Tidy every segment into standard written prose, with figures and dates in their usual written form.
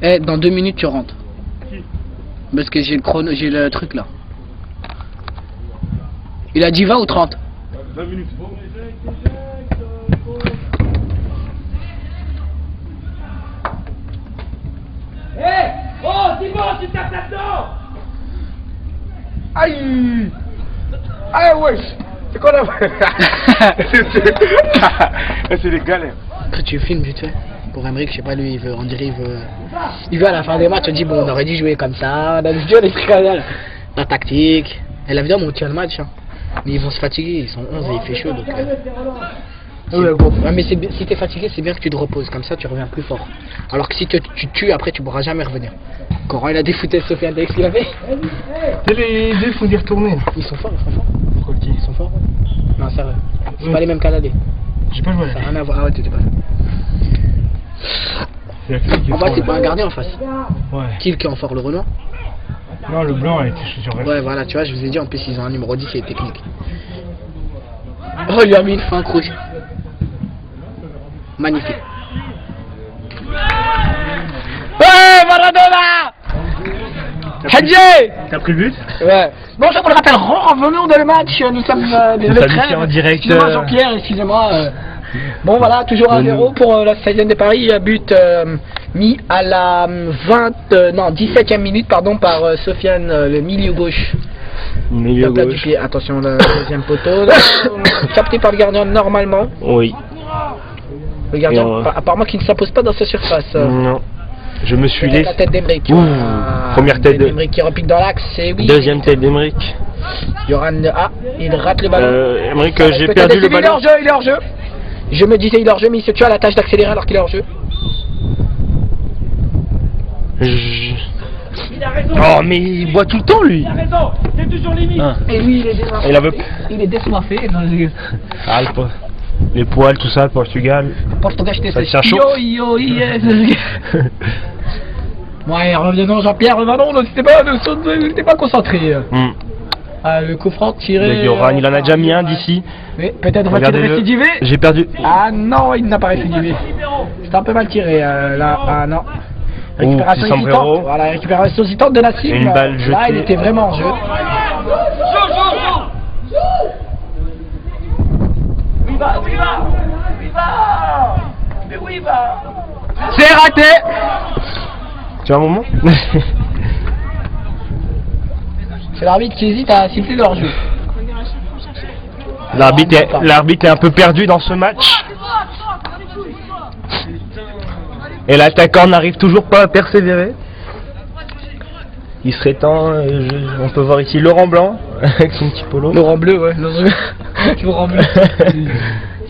Eh, dans 2 minutes tu rentres. Parce que j'ai le chrono, j'ai le truc là. Il a dit 20 ou 30? 20 minutes. Hé! Oh, Simon, tu tapes là-dedans! Aïe! Ah wesh! C'est quoi là? C'est des galères. Après tu filmes vite fait. Pour Emeric, je sais pas, lui, il veut, on dirait, il veut à la fin des matchs, on dit, bon, on aurait dû jouer comme ça, on a dû jouer les trucs comme ça, la tactique. Et la vidéo, on tient le match, hein. Mais ils vont se fatiguer, ils sont 11 et il fait chaud, donc... Ouais, mais si t'es fatigué, c'est bien que tu te reposes, comme ça tu reviens plus fort. Alors que si tu tues, après tu pourras jamais revenir. Coran, il a défouté Sofiane Dex, il avait. Les deux font des retourner. Ils sont forts, ils sont forts. Ils sont forts. Non, sérieux. C'est pas les mêmes canadais. J'ai pas joué. Ça n'a rien à voir. Ah ouais, t'étais pas là. En bas, c'est pas un gardien en face. Ouais. Qui est en fort, le Renoir? Non, le blanc a été sur. Ouais, voilà, tu vois, je vous ai dit, en plus, ils ont un numéro 10 qui est technique. Oh, il lui a mis une fin rouge. Magnifique. Ouais, Maradona! Hadji! T'as pris le but? Ouais. Bon, je vous le rappelle, revenons dans le match. Nous sommes désolé, trêve. En direct. Excusez-moi, Jean-Pierre, excusez-moi. Bon, voilà, toujours 1-0 pour la 16e de Paris. But mis à la 17e minute, pardon, par Sofiane, le milieu gauche. Milieu Du gauche. pied. Attention, le deuxième poteau. Là, capté par le gardien normalement. Oui. Le gardien, Non, apparemment, qui ne s'impose pas dans sa surface. Non. Je me suis laissé. La tête d'Emeric. Ouh, première tête de- d'Emeric qui repique dans l'axe, c'est oui. Deuxième tête d'Emeric. Yoran, il rate le ballon. Emeric, j'ai perdu le Il est ballon. hors jeu, il est hors jeu. Je me disais il est hors jeu, mais il se tue à la tâche d'accélérer alors qu'il est hors jeu. Il a raison! Oh, mais il boit tout le temps, lui. Il a raison! C'est toujours limite! Hein. Et lui, il est désoiffé. Il avait- Il est désoiffé. Ah, les poils, tout ça, le Portugal. Portugais, j'étais Ça tient chaud. Yo, yes. Ouais, revenons Jean-Pierre, revenons, n'était pas concentré. Ah, le coup franc tiré. Le Yoran, il en a déjà mis un d'ici. Oui, peut-être va-t-il Regardez-le. récidiver. J'ai perdu. Ah non, il n'a pas récidivé. C'est un peu mal tiré là. Ah non. Récupération petit sombrero. hésitante. Voilà, récupération hésitante de Nassim. Une balle jetée. Là, il était vraiment en jeu. Où il va? Où il va? Où il va? Mais où il va? C'est raté. Tu as un moment? C'est l'arbitre qui hésite à siffler leur jeu. L'arbitre est un peu perdu dans ce match. Et l'attaquant n'arrive toujours pas à persévérer. Il serait temps, on peut voir ici Laurent Blanc avec son petit polo. Laurent Bleu, ouais. Laurent Bleu.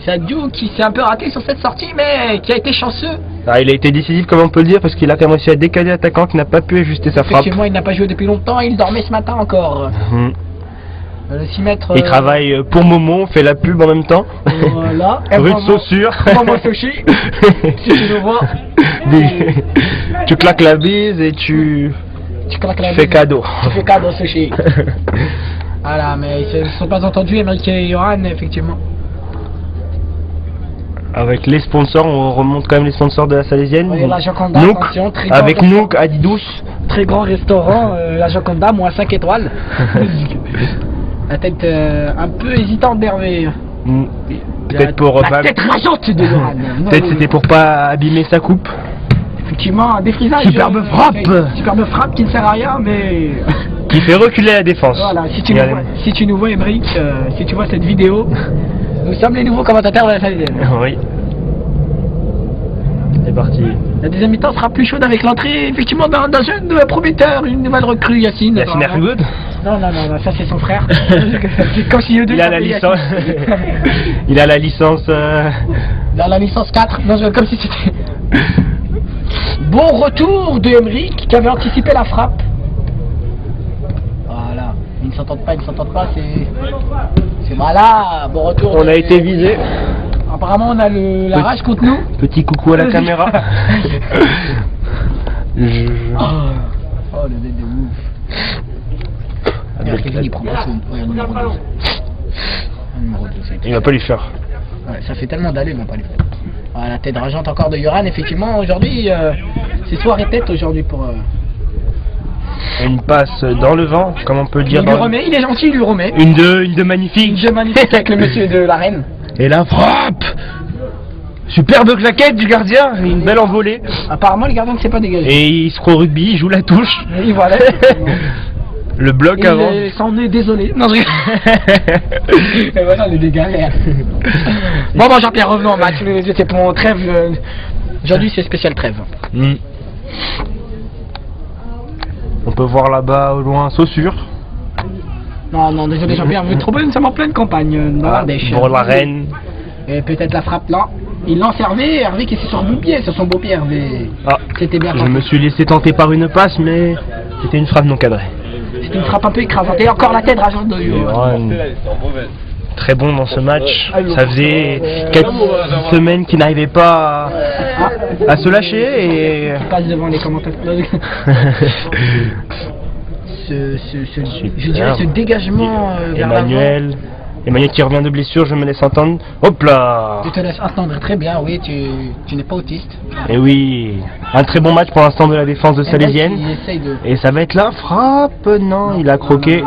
C'est Adio qui s'est un peu raté sur cette sortie, mais qui a été chanceux. Ah, il a été décisif, comme on peut le dire, parce qu'il a réussi à décaler l'attaquant qui n'a pas pu ajuster sa frappe. Effectivement, il n'a pas joué depuis longtemps, il dormait ce matin encore. Le 6 mètres. Il travaille pour Momo, on fait la pub en même temps. Voilà. Rue de Saussure. Momo Sushi. Si tu nous vois. Tu claques la bise et tu fais cadeau. Tu fais cadeau Sushi. Voilà, mais ils ne se sont pas entendus, Emeric et Yoran, effectivement. Avec les sponsors, on remonte quand même les sponsors de la Salésienne. Oui, la Joconda, Nook, attention, très grand avec restaurant. Nook, Adidous. Très grand restaurant, la Joconda, moins 5 étoiles. La tête un peu hésitante d'Hervé. Peut-être pour La tête rageante de Yoran. Peut-être c'était pour pas abîmer sa coupe. Effectivement, un défrisage. Superbe frappe. Superbe frappe qui ne sert à rien, mais... Qui fait reculer la défense. Voilà, si tu nous vois Emeric, si tu vois cette vidéo, nous sommes les nouveaux commentateurs de la Salésienne. Oui. C'est parti. La deuxième mi-temps sera plus chaude avec l'entrée effectivement d'un jeune prometteur, une nouvelle recrue, Yacine. Yacine Ergoud. Non, ça c'est son frère. C'est comme si eux deux Il a la s'appelaient licence. Yacine. Il a la licence. Dans la licence 4, non, comme si c'était... Bon retour de Emeric qui avait anticipé la frappe. Voilà, ils ne s'entendent pas, c'est voilà, bon retour. On a été visé. Apparemment on a la rage contre nous. Petit coucou à la caméra. Oh le bête de ouf. Regarde, Kevin, il prend pas son numéro 12. Numéro 12, Il va pas lui faire. ouais, ça fait tellement d'aller, mais pas lui faire. Voilà, la tête rageante encore de Yoran, effectivement, aujourd'hui, C'est soirée tête aujourd'hui pour... Une passe dans le vent, comme on peut le dire. Il lui remet, il est gentil, il lui remet. Une de magnifique. Une jeu magnifique avec le monsieur de l'arène. Et la frappe. Superbe claquette du gardien, et une belle envolée. Apparemment, les gardiens ne s'est pas dégagé. Et il se pro rugby, il joue la touche. Et voilà. Le bloc avant. Il s'en est désolé. Non, je rigole. Et voilà, les galères. Bon, Jean-Pierre, revenons au match. C'était pour trêve. Aujourd'hui, c'est spécial trêve. On peut voir là-bas au loin Saussure. Non, désolé, Jean-Pierre, vous êtes trop bonne, ça m'en pleine campagne dans l'Ardèche. Pour la reine. Et peut-être la frappe là. Il lance Hervé qui est sur son beau pied, sur son beau pied, Hervé. C'était bien. Je me suis laissé tenter par une passe, mais c'était une frappe non cadrée. C'était une frappe un peu écrasante. Et encore la tête rageante de très bon dans ce match. Ça faisait 4 semaines qu'il n'arrivait pas à se lâcher et... Qui passe devant les commentateurs. Je dirais ce dégagement vers l'avant. Emmanuel qui revient de blessure, je me laisse entendre. Hop là! Tu te laisses entendre très bien, oui, tu n'es pas autiste. Et oui, un très bon match pour l'instant de la défense de Salésienne. Et ça va être la frappe, non, il a croqué.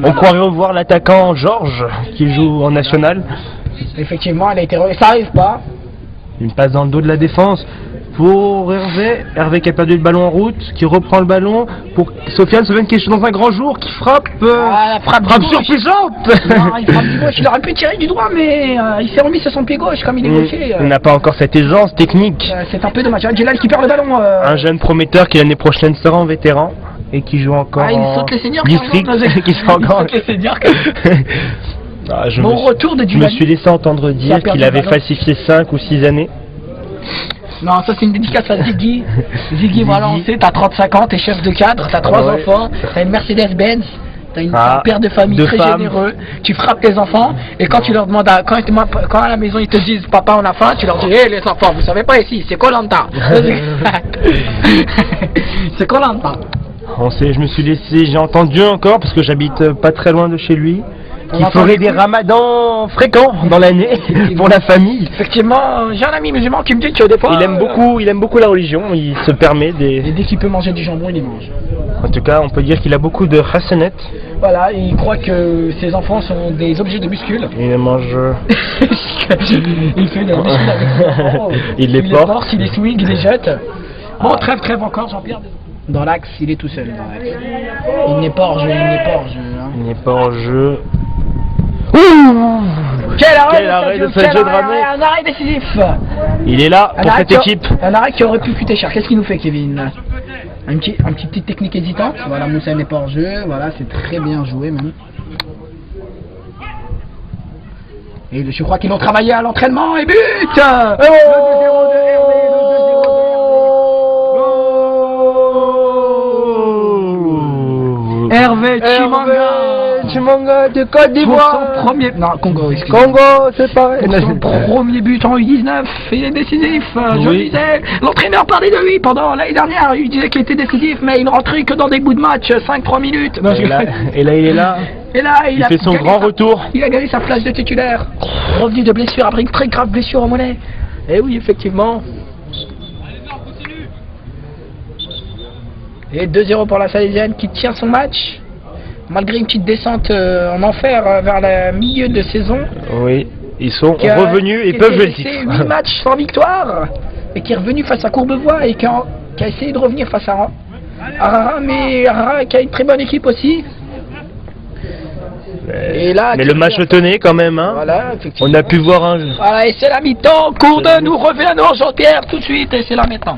On croirait revoir l'attaquant Georges qui joue en national. Effectivement, elle a été ça arrive pas. Une passe dans le dos de la défense pour Hervé qui a perdu le ballon en route, qui reprend le ballon pour Sofiane qui est dans un grand jour, qui frappe, frappe surpuissante. Non, il frappe du gauche, il aurait pu tirer du droit, mais il s'est remis sur son pied gauche comme il est gaucher. Il n'a pas encore cette aisance technique. C'est un peu dommage. Djelal qui perd le ballon. Un jeune prometteur qui l'année prochaine sera en vétéran et qui joue encore il saute les seniors district. Il saute les seniors. Retour de je me suis laissé entendre dire qu'il avait falsifié 5 ou 6 années. Non, ça c'est une dédicace à Ziggy. Ziggy, voilà, on sait, t'as 35 ans, t'es chef de cadre, t'as 3 enfants, t'as une Mercedes-Benz, t'as un père de famille très généreux, tu frappes tes enfants, et quand tu leur demandes, quand à la maison ils te disent papa on a faim, tu leur dis hé les enfants, vous savez pas ici, c'est Koh-Lanta. C'est Koh-Lanta. Je me suis laissé, j'ai entendu encore, parce que j'habite pas très loin de chez lui, qu'il ferait des ramadans fréquents dans l'année pour la famille. Effectivement, j'ai un ami musulman qui me dit que des fois... Il aime beaucoup la religion, il se permet Et dès qu'il peut manger du jambon, il y mange. En tout cas, on peut dire qu'il a beaucoup de hasanet. Voilà, il croit que ses enfants sont des objets de muscule. Il les mange... il fait de la muscule avec ses enfants. Il les porte, il les swing, il les jette. Bon, trêve encore, Jean-Pierre. Dans l'axe, il est tout seul dans l'axe. Il n'est pas hors jeu, Il n'est pas hors jeu. Quel arrêt de Sergio Dramé. Un arrêt décisif. Il est là pour cette équipe. Un arrêt qui aurait pu coûter cher. Qu'est-ce qu'il nous fait, Kevin? Une petite technique hésitante. Voilà, Moussa n'est pas hors jeu. Voilà, c'est très bien joué même. Et je crois qu'ils l'ont travaillé à l'entraînement et but. Le 2-0 de Hervé, Hervé Chimanga de Côte d'Ivoire. Son premier... Non, Congo, excusez-moi. Congo, c'est pareil. Son premier but en U19, il est décisif. Je disais, l'entraîneur parlait de lui pendant l'année dernière. Il disait qu'il était décisif, mais il rentrait que dans des bouts de match, 5-3 minutes. Et là, il est là. Et là, il fait son grand retour. Il a gagné sa place de titulaire. Revenu de blessure après une très grave blessure au mollet. Et oui, effectivement. Et 2-0 pour la Salésienne qui tient son match. Malgré une petite descente en enfer vers le milieu de saison. Oui, ils sont revenus et peuvent jouer le titre. 8 matchs sans victoire. Et qui est revenu face à Courbevoie et qui a essayé de revenir face à Arara. Mais Arara qui a une très bonne équipe aussi. Et là, mais le match le tenait quand même, hein. Voilà, on a pu voir un... Voilà, et c'est la mi-temps. Courde nous revenons Jean-Pierre tout de suite et c'est la mi-temps.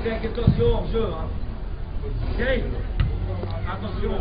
Fais attention hors jeu, hein. Okay. Attention.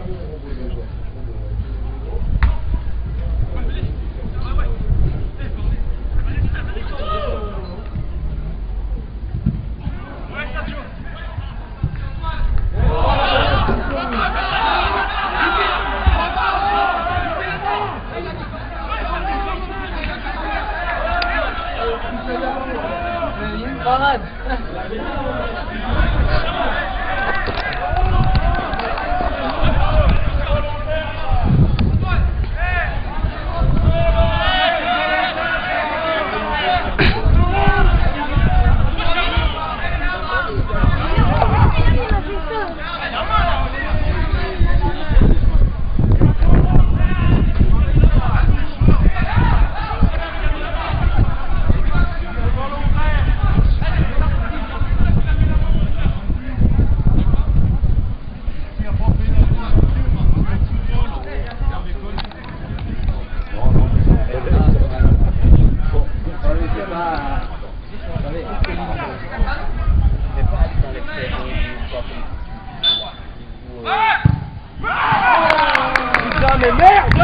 mais merde!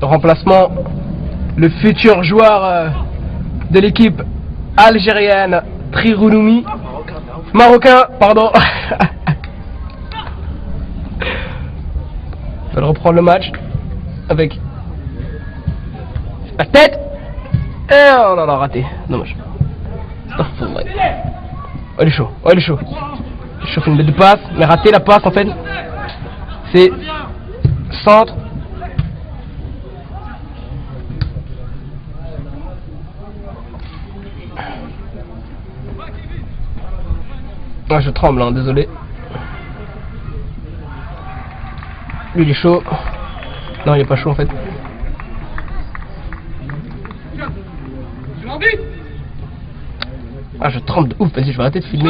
Remplacement, le futur joueur de l'équipe algérienne, Trirounoumi. Marocain, pardon. Il va reprendre le match avec la tête. Et on en a raté. Dommage. Oh, il est chaud. Oh, il est chaud. Il chauffe une bête de passe, mais raté la passe en fait. C'est centre. Ouais, je tremble, hein, désolé. Lui il est chaud. Non, il est pas chaud en fait. Ah, je tremble de ouf. Vas-y, je vais arrêter de filmer.